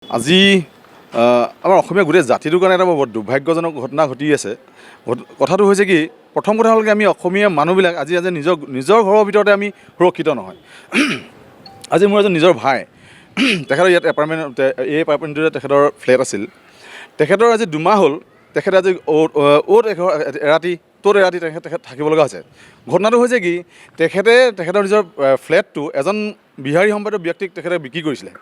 আজি আমাৰ অসমীয়া গোটেই জাতিটোৰ কাৰণে এটা বৰ দুৰ্ভাগ্যজনক ঘটনা ঘটি আছে। কথাটো হৈছে কি, প্ৰথম কথা হ'ল কি আমি অসমীয়া মানুহবিলাক আজি নিজৰ ঘৰৰ ভিতৰতে আমি সুৰক্ষিত নহয়। আজি মোৰ এজন নিজৰ ভাই, তেখেতৰ ইয়াত এই এপাৰ্টমেণ্টটোতে তেখেতৰ ফ্লেট আছিল। তেখেতৰ আজি 2 মাহ হ'ল তেখেতে আজি এৰাতি তেখেত থাকিব লগা হৈছে। ঘটনাটো হৈছে কি, তেখেতৰ নিজৰ ফ্লেটটো এজন বিহাৰী সম্প্ৰদায়ৰ ব্যক্তিক তেখেতে বিক্ৰী কৰিছিলে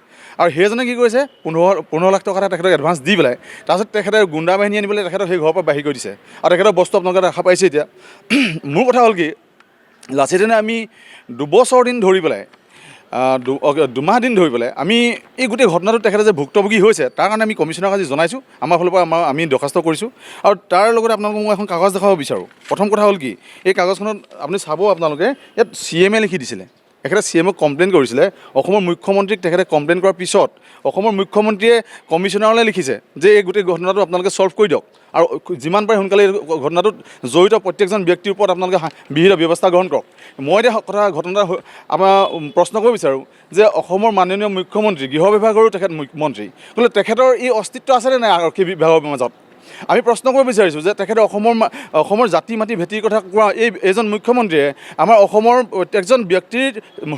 আৰু সেইজনে কি কৰিছে 15 লাখ টকা এটা তেখেতক এডভান্স দি পেলাই তাৰপিছত তেখেতে গুণ্ডা বাহিনী আনি পেলাই তেখেতক সেই ঘৰৰ পৰা বাহিৰ কৰি দিছে আৰু তেখেতৰ বস্তু আপোনালোকে দেখা পাইছে। এতিয়া মোৰ কথা হ'ল কি, লাচিতেনে আমি 2 বছৰ দিন ধৰি পেলাই 2 মাহ দিন ধৰি পেলাই আমি এই গোটেই ঘটনাটোত তেখেতে যে ভুক্তভোগী হৈছে তাৰ কাৰণে আমি কমিশ্যনাৰক আজি জনাইছোঁ, আমাৰ ফালৰ পৰা আমি দৰখাস্ত কৰিছোঁ আৰু তাৰ লগতে আপোনালোকক মই এখন কাগজ দেখাব বিচাৰোঁ। প্ৰথম কথা হ'ল কি, এই কাগজখনত আপুনি চাব, আপোনালোকে ইয়াত CM লিখি দিছিলে। তেখেতে CMক কমপ্লেইন কৰিছিলে। অসমৰ মুখ্যমন্ত্ৰীক তেখেতে কমপ্লেইন কৰাৰ পিছত অসমৰ মুখ্যমন্ত্ৰীয়ে কমিশ্যনাৰলৈ লিখিছে যে এই গোটেই ঘটনাটো আপোনালোকে ছল্ভ কৰি দিয়ক আৰু যিমান পাৰে সোনকালে এই ঘটনাটোত জড়িত প্ৰত্যেকজন ব্যক্তিৰ ওপৰত আপোনালোকে বিহিত ব্যৱস্থা গ্ৰহণ কৰক। মই এতিয়া ঘটনা আমাৰ প্ৰশ্ন কৰিব বিচাৰোঁ যে অসমৰ মাননীয় মুখ্যমন্ত্ৰী, গৃহ বিভাগৰো তেখেত মন্ত্ৰী, গতিকে তেখেতৰ এই অস্তিত্ব আছেনে নাই আৰক্ষী বিভাগৰ মাজত? আমি প্ৰশ্ন কৰিব বিচাৰিছোঁ যে তেখেতে অসমৰ জাতি মাটি ভেটিৰ কথা কোৱা এইজন মুখ্যমন্ত্ৰীয়ে আমাৰ অসমৰ প্ৰত্যেকজন ব্যক্তিৰ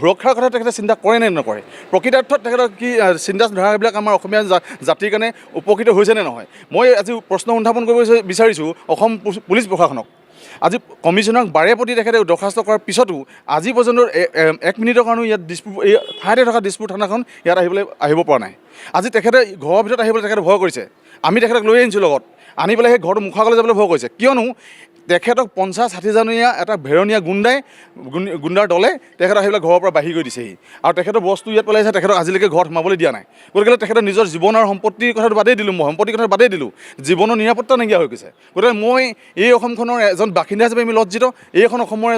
সুৰক্ষাৰ কথা তেখেতে চিন্তা কৰে নে নকৰে? প্ৰকৃতাৰ্থত তেখেতৰ কি চিন্তাধাৰাবিলাক আমাৰ অসমীয়া জাতিৰ কাৰণে উপকৃত হৈছে নে নহয়? মই আজি প্ৰশ্ন উত্থাপন কৰিব বিচাৰিছোঁ অসম পুলিচ প্ৰশাসনক। আজি কমিশ্যনাৰক বাৰে প্ৰতি তেখেতে দৰখাস্ত কৰাৰ পিছতো আজি পৰ্যন্ত 1 মিনিটৰ কাৰণেও ইয়াত এই ঠাইতে থকা দিছপুৰ থানাখন ইয়াত আহিব পৰা নাই। আজি তেখেতে ঘৰৰ ভিতৰত আহিবলৈ তেখেতে ভয় কৰিছে। আমি তেখেতক লৈ আনিছোঁ লগত, আনি পেলাই সেই ঘৰটো মুখাগলৈ যাবলৈ ভয় কৰিছে। কিয়নো তেখেতক 50-60 জনীয়া এটা ভেৰণীয়া গুণ্ডাৰ দলে তেখেতক আহি পেলাই ঘৰৰ পৰা বাহিৰ কৰি দিছেহি আৰু তেখেতৰ বস্তু ইয়াত পেলাইছে। তেখেতক আজিলৈকে ঘৰত সোমাবলৈ দিয়া নাই। গতিকে তেখেতে নিজৰ জীৱন আৰু সম্পত্তিৰ কথাটো বাদেই দিলোঁ, মই সম্পত্তিৰ কথা বাদেই দিলোঁ, জীৱনৰ নিৰাপত্তা নাইকিয়া হৈ গৈছে। গতিকে মই এই অসমখনৰ এজন বাসিন্দা হিচাপে আমি লজ্জিত, এইখন অসমৰ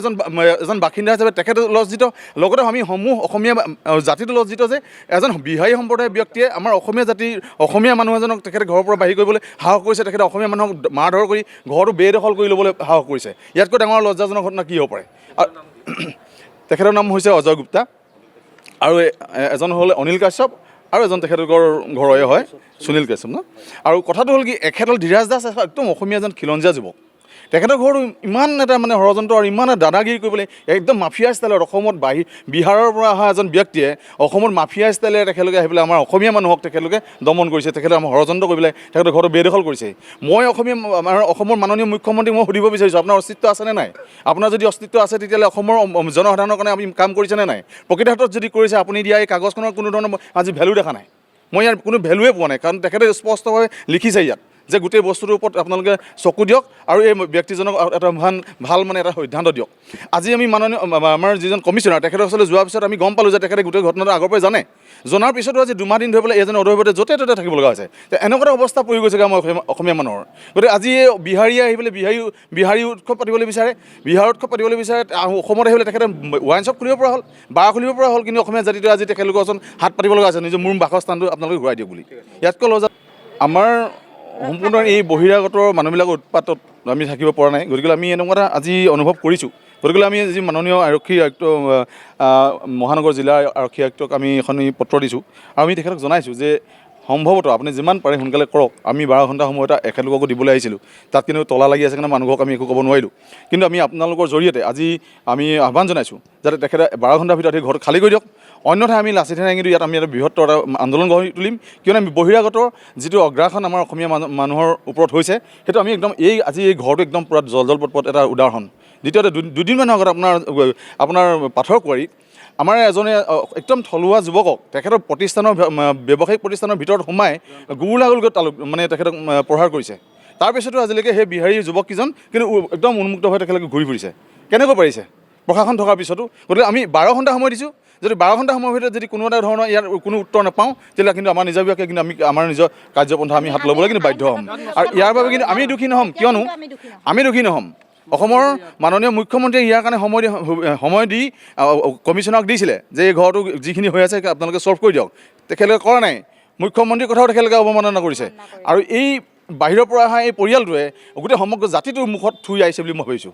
এজন বাসিন্দা হিচাপে তেখেতে লজ্জিত, লগতে আমি অসমীয়া জাতিটো লজ্জিত যে এজন বিহাৰী সম্প্ৰদায়ৰ ব্যক্তিয়ে আমাৰ অসমীয়া মানুহ এজনক তেখেতে ঘৰৰ পৰা বাহিৰ কৰিবলৈ সাহস কৰিছে। তেখেতে অসমীয়া মানুহক মাৰধৰ কৰি ঘৰটো বেদখল কৰি ল'বলৈ সাহস কৰিছে। ইয়াতকৈ ডাঙৰ লজ্জাজনক ঘটনা কি হ'ব পাৰে? তেখেতৰ নাম হৈছে অজয় গুপ্তা আৰু এজন হ'ল অনিল কাশ্যপ আৰু এজন তেখেতলোকৰ ঘৰৰে হয় সুনীল কাশ্যপ ন। আৰু কথাটো হ'ল কি, এখেতৰ ধীৰাজ দাস একদম অসমীয়া এজন খিলঞ্জীয়া যুৱক। তেখেতৰ ঘৰটো ইমান এটা ষড়যন্ত্ৰ আৰু ইমান দাদাগিৰি কৰিবলৈ একদম মাফিয়া ষ্টাইলত অসমত বিহাৰৰ পৰা অহা এজন ব্যক্তিয়ে অসমত মাফিয়া ষ্টাইলেৰে তেখেতলোকে আহি পেলাই আমাৰ অসমীয়া মানুহক তেখেতলোকে দমন কৰিছে। তেখেতে আমাৰ ষড়যন্ত্ৰ কৰি পেলাই তেখেতৰ ঘৰটো বেদখল কৰিছে। মই অসমৰ মাননীয় মুখ্যমন্ত্ৰীক মই সুধিব বিচাৰিছোঁ, আপোনাৰ অস্তিত্ব আছেনে নাই? আপোনাৰ যদি অস্তিত্ব আছে তেতিয়াহ'লে অসমৰ জনসাধাৰণৰ কাৰণে আপুনি কাম কৰিছেনে নাই? প্ৰকৃতাৰ্থত যদি কৰিছে, আপুনি দিয়া এই কাগজখনৰ কোনো ধৰণৰ আজি ভেলু দেখা নাই। মই ইয়াৰ কোনো ভেলুৱে পোৱা নাই, কাৰণ তেখেতে স্পষ্টভাৱে লিখিছে ইয়াত যে গোটেই বস্তুটোৰ ওপৰত আপোনালোকে চকু দিয়ক আৰু এই ব্যক্তিজনক এটা ভাল এটা সিদ্ধান্ত দিয়ক। আজি আমি আমাৰ যিজন কমিশ্যনাৰ তেখেতৰ ওচৰলৈ যোৱাৰ পিছত আমি গম পালোঁ যে তেখেতে গোটেই ঘটনাটো আগৰ পৰাই জানে। জনাৰ পিছতো আজি 2 মাহ দিন ধৰি পেলাই এজন অদৈবতে য'তে ত'তে থাকিব লগা হৈছে। এনেকুৱা এটা অৱস্থা পৰি গৈছেগৈ আমাৰ অসমীয়া মানুহৰ। গতিকে আজি এই বিহাৰীয়ে আহি পেলাই বিহাৰী উৎসৱ পাতিবলৈ বিচাৰে, অসমত আহি পেলাই তেখেতে ৱাইন শ্বপ খুলিব পৰা হ'ল, বাৰ খুলিব পৰা হ'ল, কিন্তু অসমীয়া জাতিটোৱে আজি তেখেতলোকৰ ওচৰত হাত পাতিব লগা আছে নিজৰ মোৰ বাসস্থানটো আপোনালোকে ঘূৰাই দিয়ক বুলি। ইয়াতকৈ লজ্জা আমাৰ সম্পূৰ্ণ এই বহিৰাগতৰ মানুহবিলাকৰ উৎপাতত আমি থাকিব পৰা নাই। গতিকে আমি এনেকুৱা এটা আজি অনুভৱ কৰিছোঁ। গতিকে আমি আজি মাননীয় আৰক্ষী আয়ুক্ত মহানগৰ জিলা আৰক্ষী আয়ুক্তক আমি এখন পত্ৰ দিছোঁ আৰু আমি তেখেতক জনাইছোঁ যে সম্ভৱতঃ আপুনি যিমান পাৰে সোনকালে কৰক। আমি 12 ঘণ্টা সময় এটা এখেতলোককো দিবলৈ আহিছিলোঁ, তাত কিন্তু তলা লাগি আছে কাৰণে মানুহক আমি একো ক'ব নোৱাৰিলোঁ। কিন্তু আমি আপোনালোকৰ জৰিয়তে আজি আমি আহ্বান জনাইছোঁ যাতে তেখেতে 12 ঘণ্টাৰ ভিতৰত সেই ঘৰটো খালী কৰি দিয়ক। অন্যথা আমি লাচিতে কিন্তু ইয়াত আমি এটা বৃহত্তৰ এটা আন্দোলন গঢ়ি তুলিম। কিয়নো আমি বহিৰাগতৰ যিটো অগ্ৰাসন আমাৰ অসমীয়া মানুহৰ ওপৰত হৈছে, সেইটো আমি একদম আজি এই ঘৰটো একদম পূৰা জলপট এটা উদাহৰণ। দ্বিতীয়তে 2 দিনমানৰ আগত আপোনাৰ পাথৰকুঁৱাৰীত আমাৰ এজনে একদম থলুৱা যুৱকক তেখেতৰ ব্যৱসায়িক প্ৰতিষ্ঠানৰ ভিতৰত সোমাই গুলীয়াগুলীকৈ তেখেতক প্ৰহাৰ কৰিছে। তাৰপিছতো আজিলৈকে সেই বিহাৰী যুৱককেইজন কিন্তু একদম উন্মুক্ত হৈ তেখেতলোকে ঘূৰি ফুৰিছে। কেনেকৈ পাৰিছে প্ৰশাসন থকাৰ পিছতো? গতিকে আমি 12 ঘণ্টা সময় দিছোঁ। যদি 12 ঘণ্টা সময়ৰ ভিতৰত যদি কোনো এটা ধৰণৰ ইয়াৰ কোনো উত্তৰ নাপাওঁ, তেতিয়াহ'লে কিন্তু আমাৰ নিজাববীয়াকৈ কিন্তু আমি আমাৰ নিজৰ কাৰ্যপন্থা আমি হাত ল'বলৈ কিন্তু বাধ্য হ'ম। আৰু ইয়াৰ বাবে কিন্তু আমি দোষী নহ'ম। কিয়নো আমি দোষী নহ'ম। অসমৰ মাননীয় মুখ্যমন্ত্ৰীয়ে ইয়াৰ কাৰণে সময় দি কমিশ্যনাৰক দিছিলে যে এই ঘৰটো যিখিনি হৈ আছে আপোনালোকে ছল্ভ কৰি দিয়ক। তেখেতলোকে কৰা নাই। মুখ্যমন্ত্ৰীৰ কথাও তেখেতলোকে অৱমাননা কৰিছে আৰু এই বাহিৰৰ পৰা অহা এই পৰিয়ালটোৱে গোটেই সমগ্ৰ জাতিটোৰ মুখত থুই আহিছে বুলি মই ভাবিছোঁ।